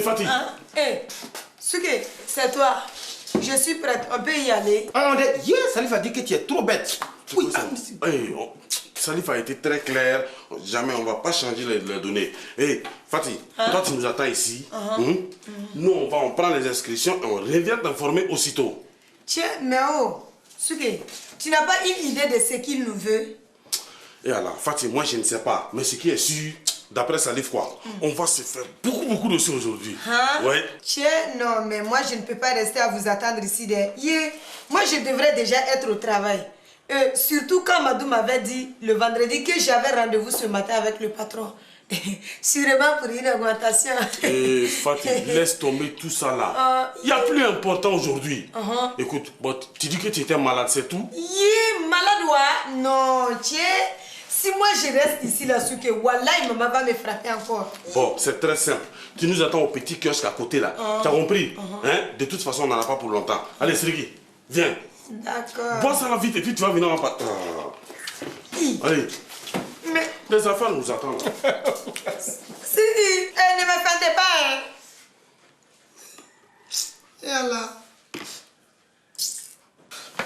Fatih. Suke, c'est toi. Je suis prête, on peut y aller. Hier, Salif a dit que tu es trop bête. Oui, Salif a été très clair. Jamais on ne va pas changer les données. Fatih, toi tu nous attends ici. Nous, on prend les inscriptions et on revient t'informer aussitôt. Tiens, mais Suke, tu n'as pas une idée de ce qu'il nous veut? Et alors, Fatih, moi je ne sais pas. Mais ce qui est sûr, d'après Salif, quoi, on va se faire beaucoup de choses aujourd'hui. Ouais. Tiens, non, mais moi je ne peux pas rester à vous attendre ici. Moi je devrais déjà être au travail. Surtout quand Madou m'avait dit le vendredi que j'avais rendez-vous ce matin avec le patron. Sûrement pour une augmentation. Fatih, laisse tomber tout ça là. Il y a plus important aujourd'hui. Écoute, tu dis que tu étais malade, c'est tout? Malade, ouais? Non, tiens. Si moi je reste ici là, Suke, Wallah, maman va me frapper encore. Bon, c'est très simple. Tu nous attends au petit kiosque à côté là. Tu as compris? De toute façon, on n'en a pas pour longtemps. Allez, Sriki, viens. D'accord. Bois ça là vite et puis tu vas venir en bas. Allez. Mais... Les enfants nous attendent. Sriki, ne me fendez pas, hein. Et alors?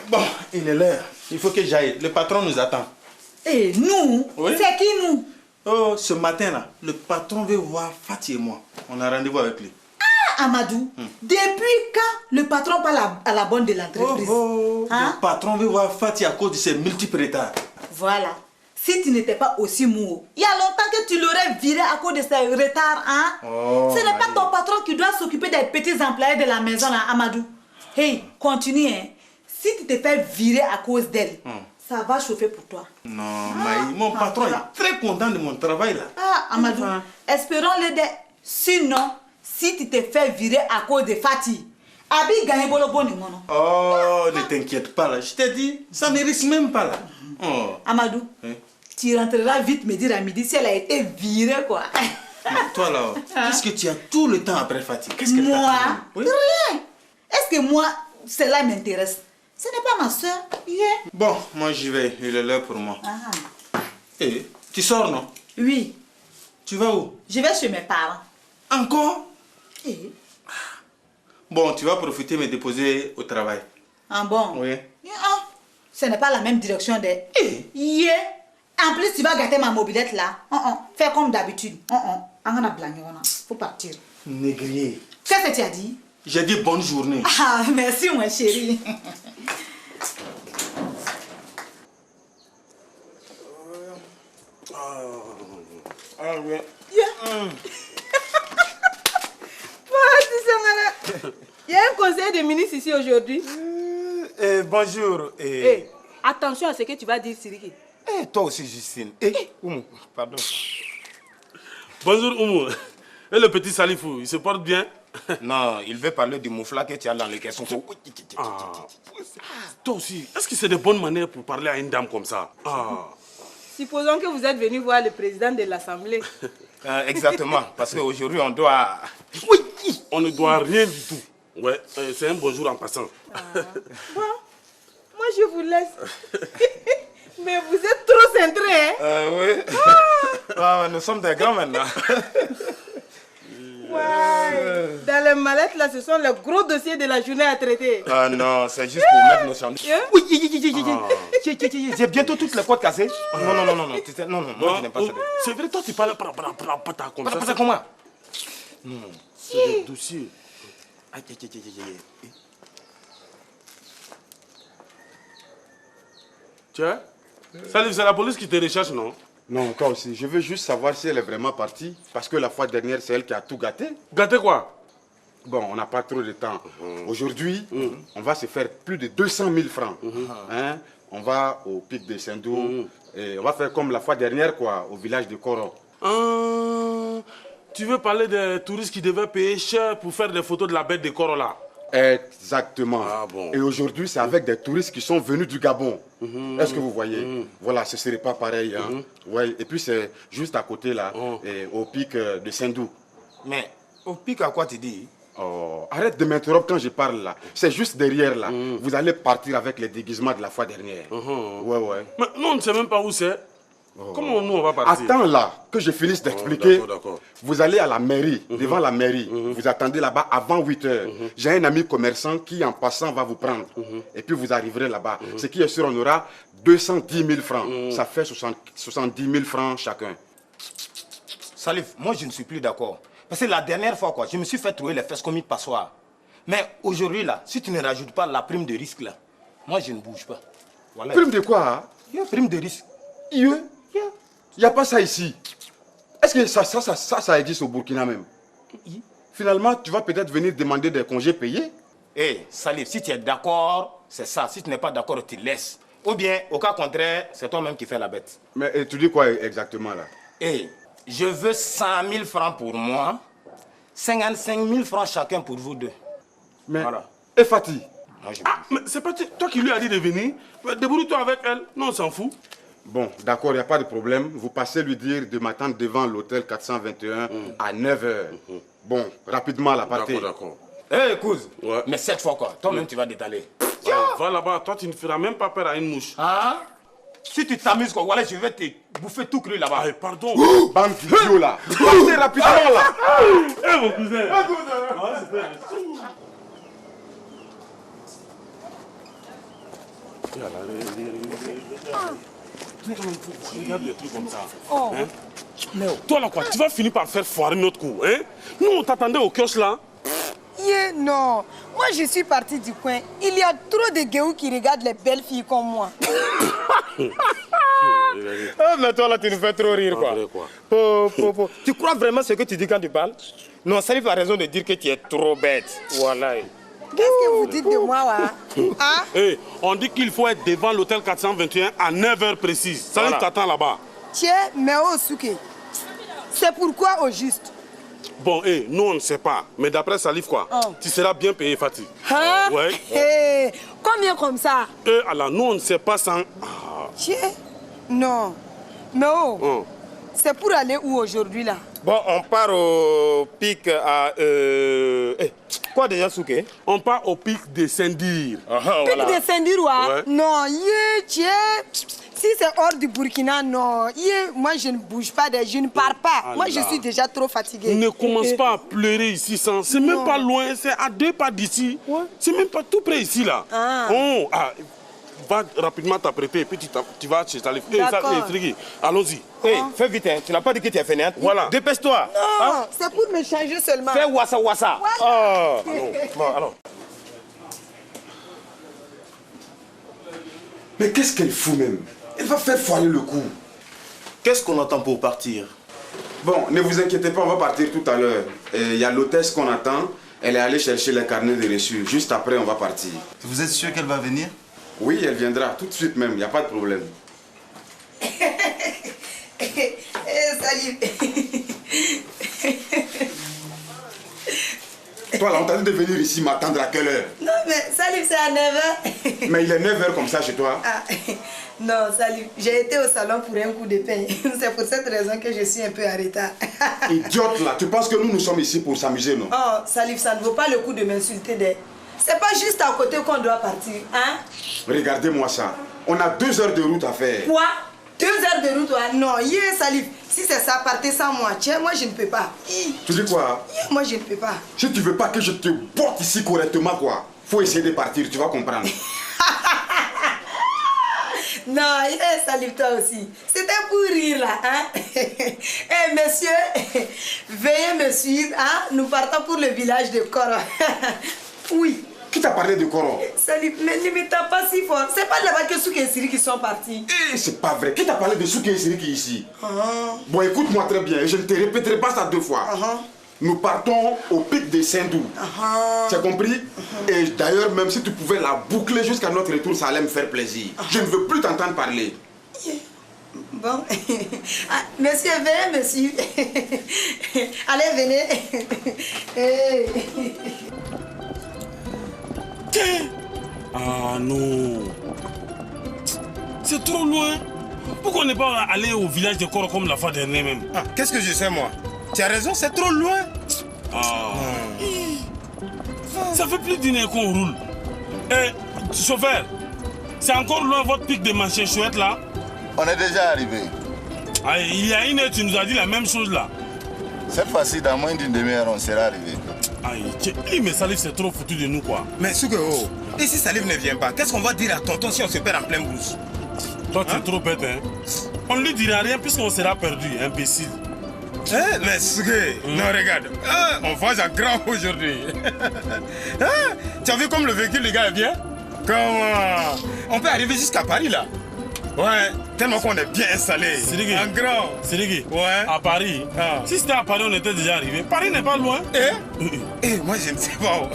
Bon, il est l'heure. Il faut que j'aille. Le patron nous attend. Et nous? Oui? C'est qui nous? Oh, ce matin-là, le patron veut voir Fatih et moi. On a rendez-vous avec lui. Ah, Amadou, depuis quand le patron parle à la bonne de l'entreprise? Le patron veut voir Fatih à cause de ses multiples retards. Voilà. Si tu n'étais pas aussi mou, il y a longtemps que tu l'aurais viré à cause de ses retards, hein? Ce n'est pas ton patron qui doit s'occuper des petits employés de la maison, là, Amadou. Hey, continue, hein. Si tu te fais virer à cause d'elle, ça va chauffer pour toi. Non, Maï, mon patron est très content de mon travail, là. Ah, Amadou, espérons l'aider. Sinon, si tu te fais virer à cause de Fatih, Abi gagne bolo boni mono. Oh, ne t'inquiète pas, là. Je t'ai dit, ça ne risque même pas, là. Amadou, tu rentreras vite me dire à midi si elle a été virée, quoi. Toi, là, qu'est-ce que tu as tout le temps après Fatih? Qu'est-ce que moi? Oui? Rien. Est-ce que moi, cela m'intéresse? Ce n'est pas ma soeur. Bon, moi j'y vais. Il est l'heure pour moi. Tu sors, non? Oui. Tu vas où? Je vais chez mes parents. Encore? Bon, tu vas profiter de me déposer au travail. Ah bon? Oui. Ce n'est pas la même direction de... En plus, tu vas gâter ma mobilette là. Fais comme d'habitude. Faut partir. Négrier. Qu'est-ce que tu as dit? J'ai dit bonne journée. Ah, merci, mon chéri. Il y a un conseil de ministre ici aujourd'hui. Bonjour. Attention à ce que tu vas dire, Siriki. Toi aussi, Justine. Oumou, pardon. Bonjour, Oumou. Et le petit Salifou, il se porte bien? Non, il veut parler du moufla que tu as dans les caissons. Toi aussi, est-ce que c'est de bonnes manières pour parler à une dame comme ça? Supposons que vous êtes venu voir le président de l'Assemblée. Exactement, parce qu'aujourd'hui, on doit... Oui, on ne doit rien du tout. Ouais, c'est un bonjour en passant. Bon, moi je vous laisse. Mais vous êtes trop centrés, hein? Oui. Nous sommes des grands maintenant. Dans les mallettes, là, ce sont les gros dossiers de la journée à traiter. Ah non, c'est juste pour mettre nos sandwichs. Oui, j'ai bientôt toutes les côtes cassées. Non, moi je n'aime pas ça. C'est vrai, toi tu parles pas comme ça. Comment? Non, c'est des dossiers. Tiens, Salif, c'est la police qui te recherche, non? Non, toi aussi. Je veux juste savoir si elle est vraiment partie. Parce que la fois dernière, c'est elle qui a tout gâté. Gâté quoi? Bon, on n'a pas trop de temps. Aujourd'hui, on va se faire plus de 200 000 francs. On va au pic de Saint-Dou. Et on va faire comme la fois dernière, quoi, au village de Koro. Tu veux parler des touristes qui devaient payer cher pour faire des photos de la bête de Koro là? Exactement. Ah, bon. Et aujourd'hui, c'est avec des touristes qui sont venus du Gabon. Est-ce que vous voyez? Voilà, ce ne serait pas pareil. Hein? Ouais. Et puis, c'est juste à côté, là, au pic de Saint-Dou. Mais au pic, à quoi tu dis? Oh, arrête de m'interrompre quand je parle, là. C'est juste derrière, là. Vous allez partir avec les déguisements de la fois dernière. Ouais. Mais nous, on ne sait même pas où c'est. Comment nous on va partir? Attends là, que je finisse d'expliquer. D'accord. Vous allez à la mairie, devant la mairie. Vous attendez là-bas avant 8 heures. J'ai un ami commerçant qui, en passant, va vous prendre. Et puis vous arriverez là-bas. Ce qui est sûr, on aura 210 000 francs. Ça fait 70 000 francs chacun. Salif, moi je ne suis plus d'accord. Parce que la dernière fois, je me suis fait trouver les fesses comme une passoire. Mais aujourd'hui, là, si tu ne rajoutes pas la prime de risque, là, moi je ne bouge pas. Voilà. Prime de quoi, hein? Il y a prime de risque. Il n'y a pas ça ici. Est-ce que ça existe au Burkina même? Finalement, tu vas peut-être venir demander des congés payés? Hé, Salif, si tu es d'accord, c'est ça. Si tu n'es pas d'accord, tu laisses. Ou bien, au cas contraire, c'est toi-même qui fais la bête. Mais tu dis quoi exactement là? Hé, je veux 100 000 francs pour moi, 55 000 francs chacun pour vous deux. Mais, voilà. Et Fatih? Mais c'est pas toi qui lui as dit de venir. Débrouille-toi avec elle. Non, on s'en fout. Bon, d'accord, il n'y a pas de problème. Vous passez lui dire de m'attendre devant l'hôtel 421 à 9 h. Bon, rapidement la partie. D'accord. Hé, Kouz, Ouais. mais cette fois quoi, toi-même tu vas détaler. Va là-bas, toi tu ne feras même pas peur à une mouche. Hein? Si tu t'amuses quoi, voilà, je vais te bouffer tout cru là-bas. Ah, pardon. Bande d'idiot là. Passez rapidement là. Eh mon cousin. Regarde les trucs comme ça. Hein? Mais toi là quoi, tu vas finir par faire foirer notre coup. Hein? Nous on t'attendait au kiosque là. Non, moi je suis partie du coin. Il y a trop de guéous qui regardent les belles filles comme moi. Ah, mais toi là, tu nous fais trop rire quoi. Tu crois vraiment ce que tu dis quand tu parles? Non, Salif a raison de dire que tu es trop bête. Voilà. Qu'est-ce que vous dites de moi, là? Hein? Hey, on dit qu'il faut être devant l'hôtel 421 à 9 h précises. Ça Voilà. t'attend là-bas. Tiens, mais au souké. C'est pourquoi au juste? Bon, nous on ne sait pas. Mais d'après Salif quoi, tu seras bien payé Fatih. Hein? Ouais. Hey, combien comme ça? Alors nous on ne sait pas sans... Tiens, non. Mais c'est pour aller où aujourd'hui là? Bon, on part au pic à... quoi déjà, Souké? On part au pic de Saint-Dir. Pic de Saint-Dirois? Ouais. Non, tiens. Si c'est hors du Burkina, non. Moi, je ne bouge pas, je ne pars pas. Moi, je suis déjà trop fatiguée. Ne commence pas à pleurer ici sans... C'est même pas loin, c'est à 2 pas d'ici. Ouais. C'est même pas tout près ici là. Va rapidement t'apprêter et puis tu vas chez Salif. Allons-y. Hey, fais vite, hein. Tu n'as pas dit que tu es fainéante. Voilà. Dépêche-toi. Non, c'est pour me changer seulement. Fais wassa wassa. Voilà. Bon, alors. Mais qu'est-ce qu'elle fout même? Elle va faire foirer le coup. Qu'est-ce qu'on attend pour partir? Bon, ne vous inquiétez pas, on va partir tout à l'heure. Il y a l'hôtesse qu'on attend. Elle est allée chercher les carnets de reçu. Juste après, on va partir. Vous êtes sûr qu'elle va venir? Oui, elle viendra tout de suite même, il n'y a pas de problème. Salut. Toi là, on t'a dit de venir ici m'attendre à quelle heure? Non, mais salut, c'est à 9 h. Mais il est 9 h comme ça chez toi. Non, salut. J'ai été au salon pour un coup de pain. C'est pour cette raison que je suis un peu en retard. Idiote là, tu penses que nous sommes ici pour s'amuser, non? Oh, Salif, ça ne vaut pas le coup de m'insulter. C'est pas juste à côté qu'on doit partir, hein? Regardez-moi ça. On a 2 heures de route à faire. Quoi? 2 heures de route, hein? Non, Salif. Si c'est ça, partez sans moi. Tiens, moi je ne peux pas. Tu dis quoi? Moi je ne peux pas. Si tu veux pas que je te botte ici correctement, quoi, faut essayer de partir, tu vas comprendre. Non, Salif, toi aussi. C'était pour rire là, hein? Messieurs, veuillez me suivre, hein? Nous partons pour le village de Koro. Oui. Qui t'a parlé de Koro? Salif, mais ne me tape pas si fort. C'est pas là-bas que Souké et Siri qui sont partis. C'est pas vrai. Qui t'a parlé de Souké et Siri qui est ici? Bon, écoute-moi très bien, je ne te répéterai pas ça 2 fois. Nous partons au pic de Saint-Dou. Tu as compris? Et d'ailleurs, même si tu pouvais la boucler jusqu'à notre retour, ça allait me faire plaisir. Je ne veux plus t'entendre parler. Bon. Monsieur, veuillez me suivre. Allez, venez. Ah non. C'est trop loin. Pourquoi on n'est pas allé au village de Koro comme la fois dernière même? Qu'est-ce que je sais moi? Tu as raison, c'est trop loin. Ça fait plus d'une heure qu'on roule. Chauffeur, c'est encore loin votre pic de machin chouette là? On est déjà arrivé. Allez, il y a une heure, tu nous as dit la même chose là. Cette fois-ci, dans moins d'une demi-heure, on sera arrivé. Aïe, mais Salif, c'est trop foutu de nous, quoi. Mais Soukeo, et si Salif ne vient pas, qu'est-ce qu'on va dire à tonton si on se perd en pleine brousse? Toi, tu es trop bête, hein. On ne lui dira rien puisqu'on sera perdu, imbécile. Hein? Mais Soukeo, non, regarde. Ah, on voit en grand aujourd'hui. Hein? Tu as vu comme le véhicule, les gars, est bien? Comment? On peut arriver jusqu'à Paris, là. Ouais, tellement qu'on est bien installé. En grand. Sirigi, ouais. À Paris. Si c'était à Paris, on était déjà arrivé. Paris n'est pas loin. Moi, je ne sais pas.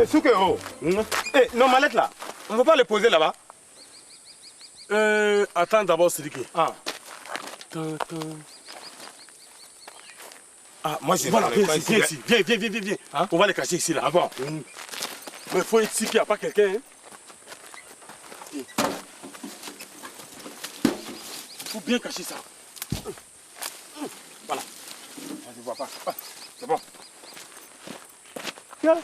Soukeo, nos mallettes là, on ne va pas les poser là-bas? Attends d'abord, Siriki. Moi je voilà, viens ici, viens. Hein? On va les cacher ici là. Ah bon? Mais il faut être sûr qu'il n'y a pas quelqu'un. Il faut bien cacher ça. Voilà. Je ne vois pas. C'est bon. Tiens.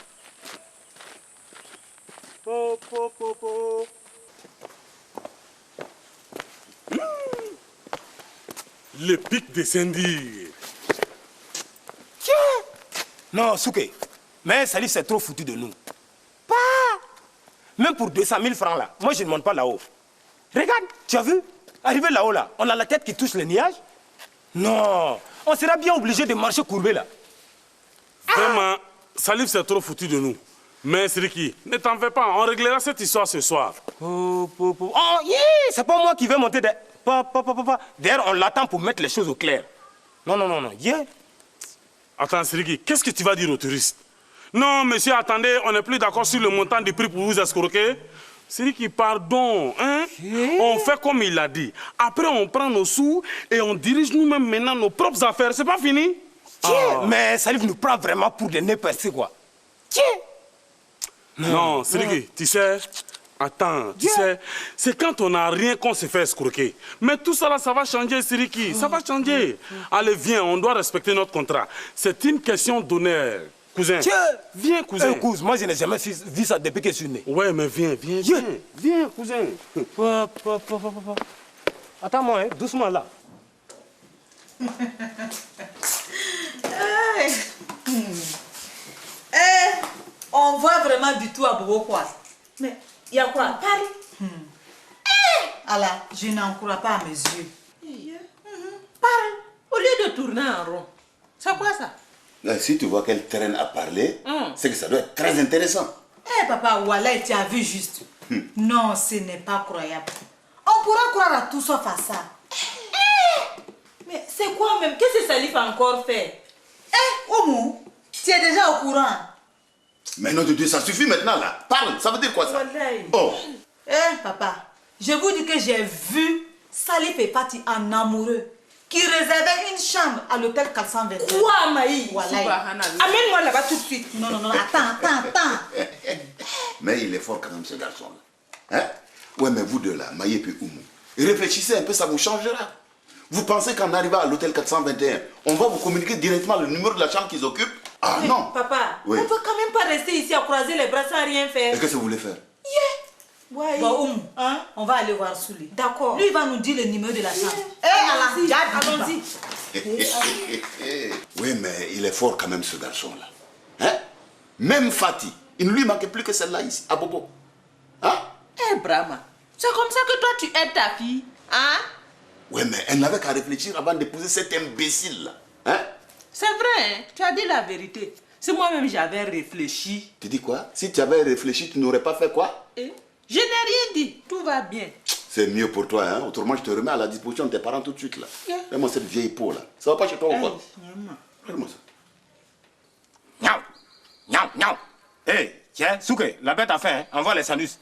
Le pic descendu. Tiens. Non, Souké. Mais Salif, c'est trop foutu de nous. Pas. Même pour 200 000 francs là, moi je ne monte pas là-haut. Regarde, tu as vu? Arrivé là-haut là, on a la tête qui touche le nuage. Non, on sera bien obligé de marcher courbé là. Vraiment, Salif, c'est trop foutu de nous. Mais Siriki, ne t'en fais pas, on réglera cette histoire ce soir. Oh, yeah, c'est pas moi qui vais monter de... D'ailleurs, on l'attend pour mettre les choses au clair. Non, yeah. Attends, Siriki, qu'est-ce que tu vas dire aux touristes? Non, monsieur, attendez, on n'est plus d'accord sur le montant du prix pour vous escroquer. Siriki, pardon, hein? On fait comme il l'a dit. Après, on prend nos sous et on dirige nous-mêmes maintenant nos propres affaires. C'est pas fini? Mais Salif nous prend vraiment pour des nez percés, quoi. Tiens. Non, Siriki, tu sais, attends, tu sais, c'est quand on n'a rien qu'on se fait escroquer. Mais tout ça là, ça va changer, Siriki, ça va changer. Allez, viens, on doit respecter notre contrat. C'est une question d'honneur, cousin. Tiens. Viens, cousin. Cousin, moi je n'ai jamais vu ça depuis que je suis né. Ouais, mais viens, cousin. Attends-moi, hein, doucement là. On voit vraiment du tout à Bobo quoi. Mais il y a quoi? Paris. Alors, je n'en crois pas à mes yeux. Paris, au lieu de tourner en rond. C'est quoi ça? Si tu vois qu'elle traîne à parler, c'est que ça doit être très intéressant. Papa, Wallah, tu as vu juste. Non, ce n'est pas croyable. On pourra croire à tout sauf à ça. Mais c'est quoi même? Qu'est-ce que Salif a encore fait? Oumou, tu es déjà au courant. Mais non de Dieu, ça suffit maintenant là. Parle, ça veut dire quoi ça? Oh. Papa, je vous dis que j'ai vu Salif est parti en amoureux qui réservait une chambre à l'hôtel 421. Quoi, Maï? Voilà. Amène-moi là-bas tout de suite. Non, attends. Mais il est fort quand même ce garçon là. Hein? Ouais, mais vous deux là, Maï et puis Oumou, réfléchissez un peu, ça vous changera. Vous pensez qu'en arrivant à l'hôtel 421, on va vous communiquer directement le numéro de la chambre qu'ils occupent? Ah mais non. Papa, oui. On ne peut quand même pas rester ici à croiser les bras sans rien faire. Et qu'est-ce que vous voulez faire? Ouais. Bon, Oumou, on va aller voir Souli. D'accord. Lui, il va nous dire le numéro de la chambre. Allons-y. Oui, mais il est fort quand même ce garçon là. Hein? Même Fatih, il ne lui manquait plus que celle-là ici, à Bobo. Hein? Brahma, c'est comme ça que toi tu aides ta fille, hein? Oui, mais elle n'avait qu'à réfléchir avant d'épouser cet imbécile-là. Hein? C'est vrai, hein? Tu as dit la vérité. Si moi-même j'avais réfléchi... Tu dis quoi? Si tu avais réfléchi, tu n'aurais pas fait quoi? Je n'ai rien dit, tout va bien. C'est mieux pour toi, hein? Autrement, je te remets à la disposition de tes parents tout de suite, là. Fais-moi cette vieille peau, là. Ça va pas chez toi ou quoi? Fais-moi ça. Niaou. Tiens, Souké, la bête a faim, hein? Envoie les sandwichs.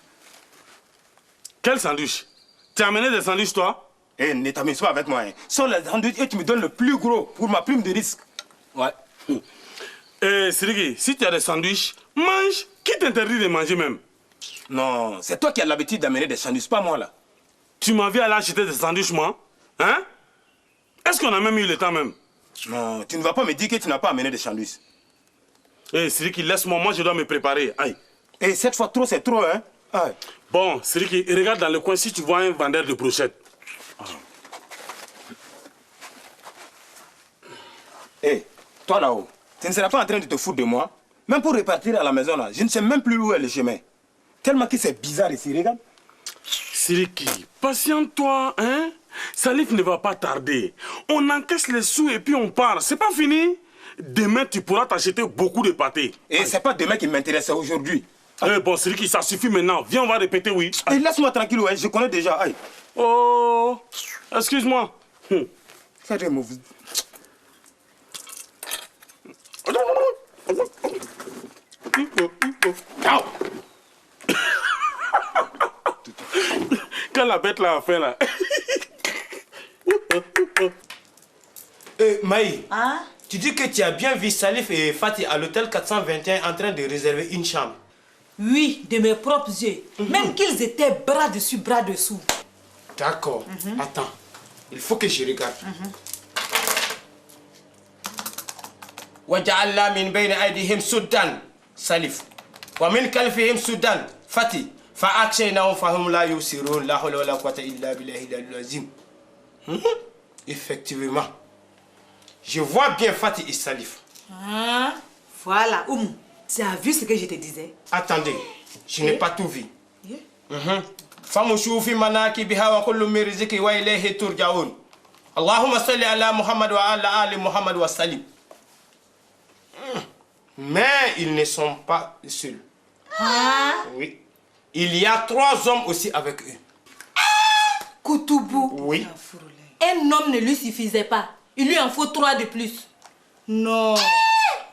Quel sandwich? Tu as amené des sandwichs, toi? Eh, ne t'amuse pas avec moi. Hein. Sors les sandwichs et tu me donnes le plus gros pour ma prime de risque. Ouais. Eh, Siriki, si tu as des sandwichs, mange. Qui t'interdit de manger même? Non, c'est toi qui as l'habitude d'amener des sandwichs, pas moi là. Tu m'as vu aller acheter des sandwichs, moi? Hein? Est-ce qu'on a même eu le temps même? Non, tu ne vas pas me dire que tu n'as pas amené des sandwichs. Eh, Siriki, laisse-moi, moi je dois me préparer. Aïe. Et cette fois trop, c'est trop, hein? Aïe. Bon, Siriki, regarde dans le coin si tu vois un vendeur de brochettes. Eh, toi là-haut, tu ne seras pas en train de te foutre de moi? Même pour repartir à la maison là, je ne sais même plus où est le chemin. Tellement que c'est bizarre ici, regarde. Siriki, patiente-toi, hein? Salif ne va pas tarder. On encaisse les sous et puis on part. C'est pas fini. Demain, tu pourras t'acheter beaucoup de pâtés. Et c'est pas demain qui m'intéresse, c'est aujourd'hui. Eh bon, Siriki, ça suffit maintenant. Viens, on va répéter, oui. Et laisse-moi tranquille, ouais, je connais déjà. Aïe. Oh, excuse-moi. Ça c'est mauvais. Quand la bête l'a fait là. Maï, Hein? tu dis que tu as bien vu Salif et Fatih à l'hôtel 421 en train de réserver une chambre. Oui, de mes propres yeux. Même qu'ils étaient bras dessus, bras dessous. D'accord. Attends, il faut que je regarde. وجعلنا من بين أيديهم سدا سلف ومن خلفهم سدا فتي فأغشيناهم فهم لا يبصرون لا حول ولا قوة إلا بالله العلي العظيم. Effectivement, je vois bien Fatih et Salif. Hein? Voilà, Oumou, tu as vu ce que je te disais? Attendez, je n'ai pas tout vu. Yeah. فمشوا في مناكبها وكل من رزقه وإليه ترجعون. اللهم صل على محمد وعلى آل محمد وسلم. Mais ils ne sont pas seuls. Hein? Oui. Il y a 3 hommes aussi avec eux. Koutoubou. Oui. Un homme ne lui suffisait pas. Il lui en faut 3 de plus. Non.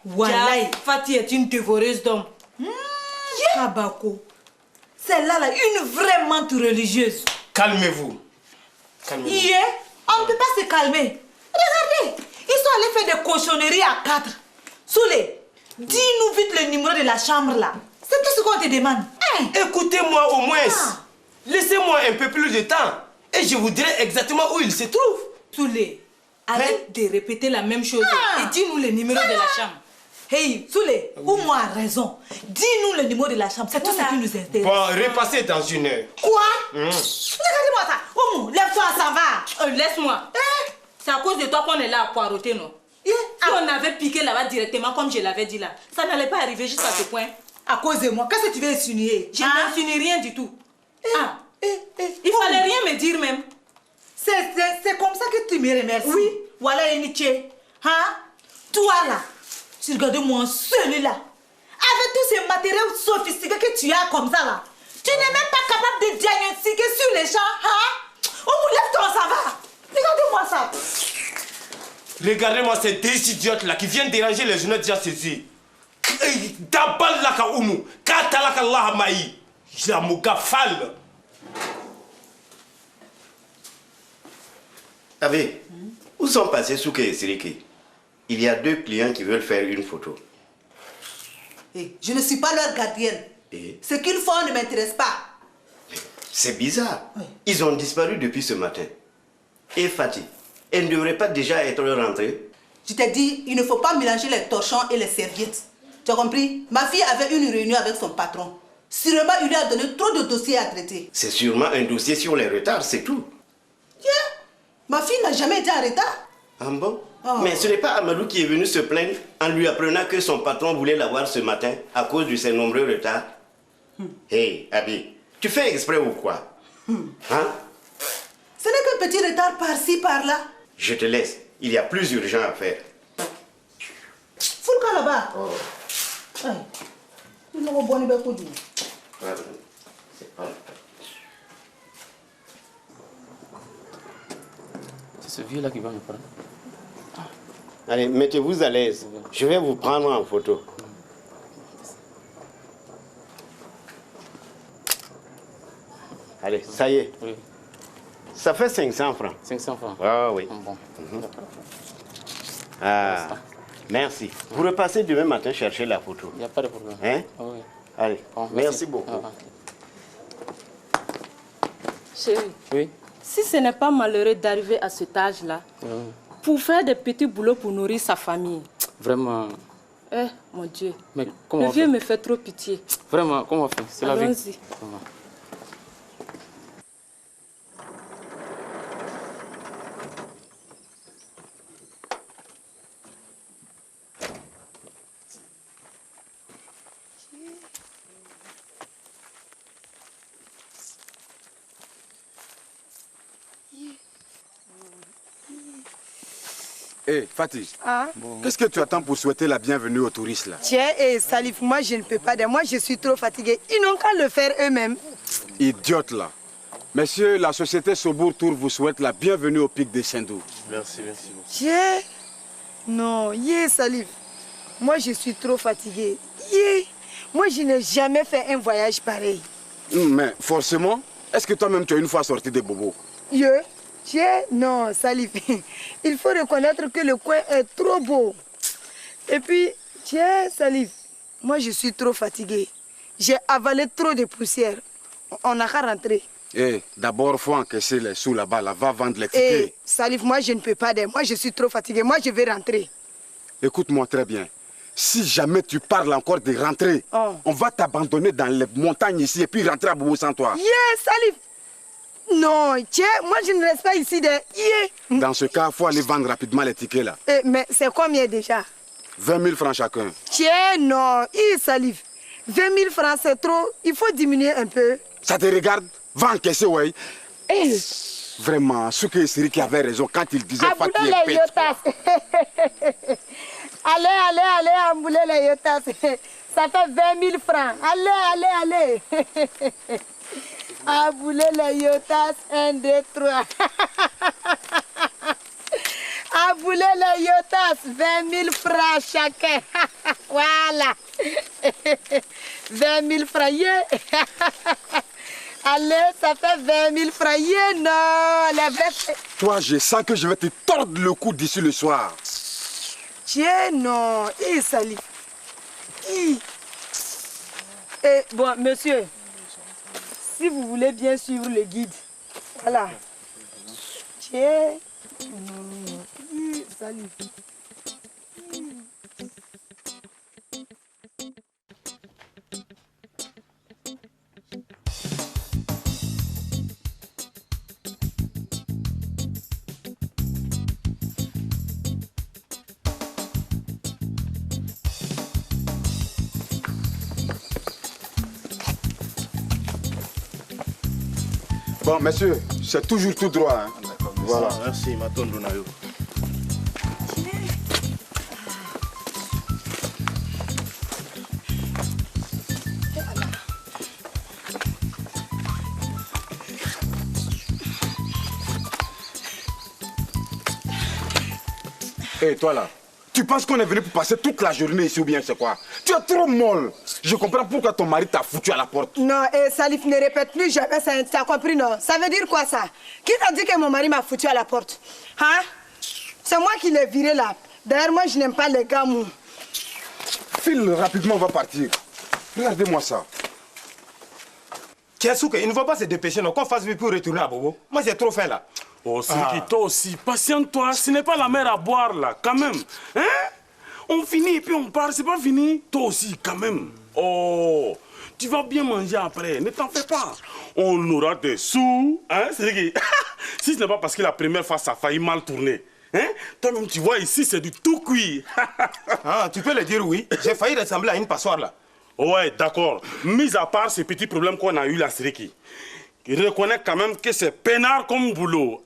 Voilà, Fatih est une dévoreuse d'hommes. Kabako. Celle-là, là, une vraie menthe religieuse. Calmez-vous. Calmez-vous. Yeah. On ne peut pas se calmer. Regardez. Ils sont allés faire des cochonneries à 4. Soulé, dis-nous vite le numéro de la chambre là. C'est tout ce qu'on te demande. Hein? Écoutez-moi au moins. Laissez-moi un peu plus de temps. Et je vous dirai exactement où il se trouve. Soulé, arrête de répéter la même chose. Et dis-nous le numéro de la chambre. Hey, Soulé, Oumou a raison. Dis-nous le numéro de la chambre. C'est tout ce qui nous intéresse. Bon, repassez dans 1 heure. Quoi? Regardez-moi ça. Oumou, lève-toi, ça va. Laisse-moi. C'est à cause de toi qu'on est là à poireauter, non? Si on avait piqué là-bas directement, comme je l'avais dit là, ça n'allait pas arriver jusqu'à ce point. À cause de moi, qu'est-ce que tu veux insinuer? Je n'insinue rien du tout. Il fallait rien me dire même. C'est comme ça que tu me remercies. Oui. Voilà, Eniché. Hein? Toi là, tu regardes moi celui-là. Avec tous ces matériaux sophistiqués que tu as comme ça là, tu n'es même pas capable de diagnostiquer sur les champs. Hein? Oh, lève-toi, ça va. Regardez-moi ça. Regardez-moi ces 2 idiotes là qui viennent déranger les jeunes déjà saisis. Dabal laka umu, katalaka Allah maï. Jamouga fal. Avé, où sont passés Souké et Siriki? Il y a 2 clients qui veulent faire une photo. Hey, je ne suis pas leur gardienne. Et Ce qu'ils font ne m'intéresse pas. c'est bizarre. Ils ont disparu depuis ce matin. Et Fatih, elle ne devrait pas déjà être rentrée? Je t'ai dit, il ne faut pas mélanger les torchons et les serviettes. Tu as compris? Ma fille avait une réunion avec son patron. Sûrement, il lui a donné trop de dossiers à traiter. C'est sûrement un dossier sur les retards, c'est tout. Yeah. Ma fille n'a jamais été en retard. Ah bon? Mais ce n'est pas Amadou qui est venu se plaindre en lui apprenant que son patron voulait la voir ce matin à cause de ses nombreux retards. Hey, Abi, tu fais exprès ou quoi? Hein? Ce n'est qu'un petit retard par-ci, par-là. Je te laisse. Il y a plus urgent à faire. Fous le camp là-bas. Hey. Il n'a pas bon niveau pour dire. C'est pas... C'est ce vieux-là qui va me prendre. Allez, mettez-vous à l'aise. Je vais vous prendre en photo. Allez, ça y est. Oui. Ça fait 500 francs. 500 francs. Ah oui. Bon. Ah, merci. Vous repassez demain matin chercher la photo. Il n'y a pas de problème. Hein? Oui. Allez, Bon, merci beaucoup. Chérie, oui. si ce n'est pas malheureux d'arriver à cet âge-là, pour faire des petits boulots pour nourrir sa famille. Vraiment. Eh, mon Dieu. Mais comment le on vieux fait? me fait trop pitié. Vraiment, comment on fait? C'est la vie. Allons-y. Vraiment. Hé, Fatih, qu'est-ce que tu attends pour souhaiter la bienvenue aux touristes là? Tiens, et Salif, moi je ne peux pas. Moi je suis trop fatiguée. Ils n'ont qu'à le faire eux-mêmes. Idiote là. Messieurs, la société Sobour Tour vous souhaite la bienvenue au pic de Sendou. Merci, merci beaucoup. Tiens, non, Salif. Moi je suis trop fatiguée. Moi je n'ai jamais fait un voyage pareil. Mais forcément, est-ce que toi-même tu as une fois sorti des bobos? Tiens, non, Salif. Il faut reconnaître que le coin est trop beau. Et puis, tiens, Salif, moi je suis trop fatiguée. J'ai avalé trop de poussière. On n'a qu'à rentrer. D'abord, il faut encaisser les sous là-bas. Là. Va vendre les tickets. Salif, moi je ne peux pas. Moi je suis trop fatiguée. Moi je vais rentrer. Écoute-moi très bien. Si jamais tu parles encore de rentrer, on va t'abandonner dans les montagnes ici et puis rentrer à Bobo sans toi. Salif. Non, tiens, moi je ne reste pas ici. Dans ce cas, il faut aller vendre rapidement les tickets là. Mais c'est combien déjà? 20 000 francs chacun. Tiens, non, Salif. 20 000 francs c'est trop. Il faut diminuer un peu. Ça te regarde? Va encaisser, ouais. Vraiment, ce que Siri qui avait raison quand il disait Fatih est bête. Allez, embouler les yotas. Ça fait 20 000 francs. Allez. Embouler les yotas. 1, 2, 3. Embouler les yotas. 20 000 francs chacun. Voilà. 20 000 francs. Allez, ça fait 20 000 francs. Non, la vraie... Toi, je sens que je vais te tordre le cou d'ici le soir. Tiens, non. Salif. Bon, monsieur, si vous voulez bien suivre le guide, voilà. Tiens. Salif. Bon, monsieur, c'est toujours tout droit. Hein. Voilà. Merci, Maton Donayo. Hé, toi là, tu penses qu'on est venu pour passer toute la journée ici ou bien c'est quoi? Tu es trop molle. Je comprends pourquoi ton mari t'a foutu à la porte. Non, Salif, ne répète plus jamais ça. T'as compris, non? Ça veut dire quoi ça? Qui t'a dit que mon mari m'a foutu à la porte? Hein? C'est moi qui l'ai viré là. D'ailleurs, moi je n'aime pas les gars mous. File rapidement, on va partir. Regardez-moi ça. Tiensouke, il ne va pas se dépêcher, non, qu'on fasse vite pour retourner à Bobo. Moi j'ai trop faim là. Oh, Siriki, toi aussi, patiente-toi. Ce n'est pas la mer à boire là, quand même. Hein? On finit et puis on part, c'est pas fini. Toi aussi, quand même. Oh, tu vas bien manger après, ne t'en fais pas. On aura des sous, hein, Siriki? Si ce n'est pas parce que la première fois ça a failli mal tourner. Hein? Toi-même, tu vois, ici, c'est du tout cuit. Tu peux le dire, oui. J'ai failli ressembler à une passoire là. Ouais, d'accord. Mis à part ces petits problèmes qu'on a eu là, Siriki, je reconnais quand même que c'est peinard comme boulot.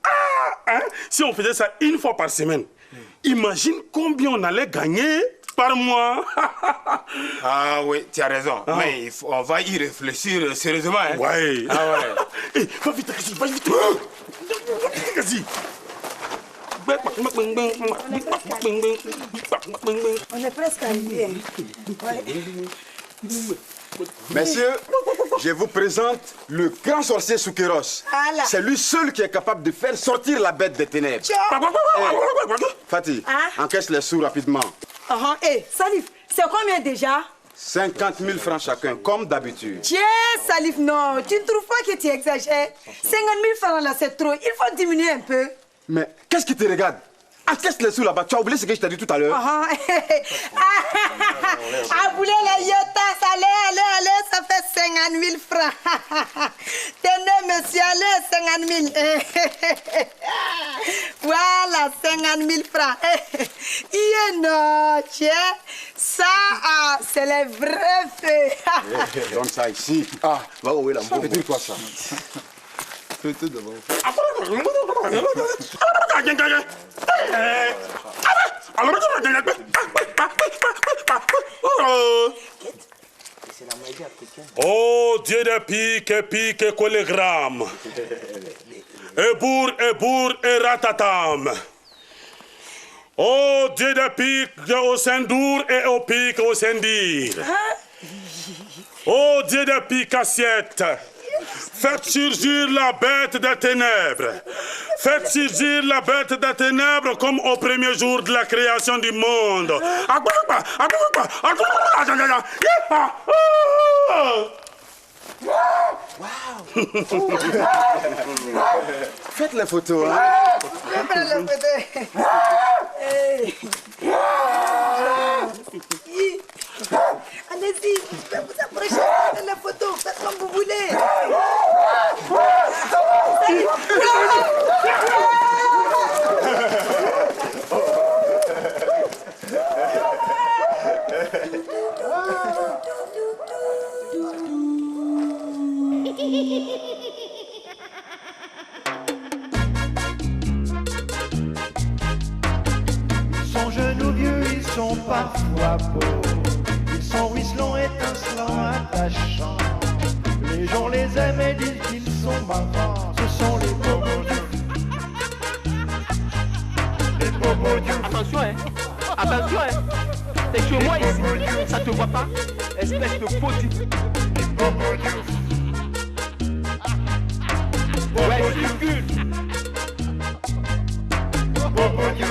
Hein? Si on faisait ça une fois par semaine, imagine combien on allait gagner par mois. Ah oui, tu as raison. Mais on va y réfléchir sérieusement. Hein? Ouais. Ah ouais. Va vite, Kassi, va vite. Va vite, Kassi. On est presque arrivé. Messieurs, Je vous présente le grand sorcier Soukeros. Allah. C'est lui seul qui est capable de faire sortir la bête des ténèbres. Fatih, encaisse les sous rapidement. Salif, c'est combien déjà? 50 000 francs chacun, comme d'habitude. Tiens, Salif, non, tu ne trouves pas que tu exagères? 50 000 francs là, c'est trop. Il faut diminuer un peu. Mais qu'est-ce qui te regarde? Encaisse les sous là-bas. Tu as oublié ce que je t'ai dit tout à l'heure? Aboulé la yotas, allez, ça fait 50 000 francs. Tenez, monsieur, allez, 50 000. Voilà, 50 000 francs. Non, tiens, ça, c'est les vrais faits. Donne ça ici. Ah, va où est la boue? Fais-tu quoi ça? Fais-tu d'abord. Oh Dieu de pique et collégramme. Ebour et ratatam. Oh Dieu de pique au sendour et au pique au sendir. Oh Dieu de pique assiette. Faites surgir la bête des ténèbres. Faites surgir la bête des ténèbres comme au premier jour de la création du monde. Faites les photos, hein? Allez-y, je vais vous approcher, faites les photos, faites comme vous voulez. Ils sont jeunes ou vieux, ils sont parfois beaux. Ils sont ruisselants, étincelants, attachants. Les gens les aiment et disent qu'ils sont marrants. Ce sont les bobos du... Les bobos du... Attention, hein. Attention, hein. C'est que moi ici, ça te voit pas? Espèce de faux type. Les bobos du... Ouais, circule. Bobos du...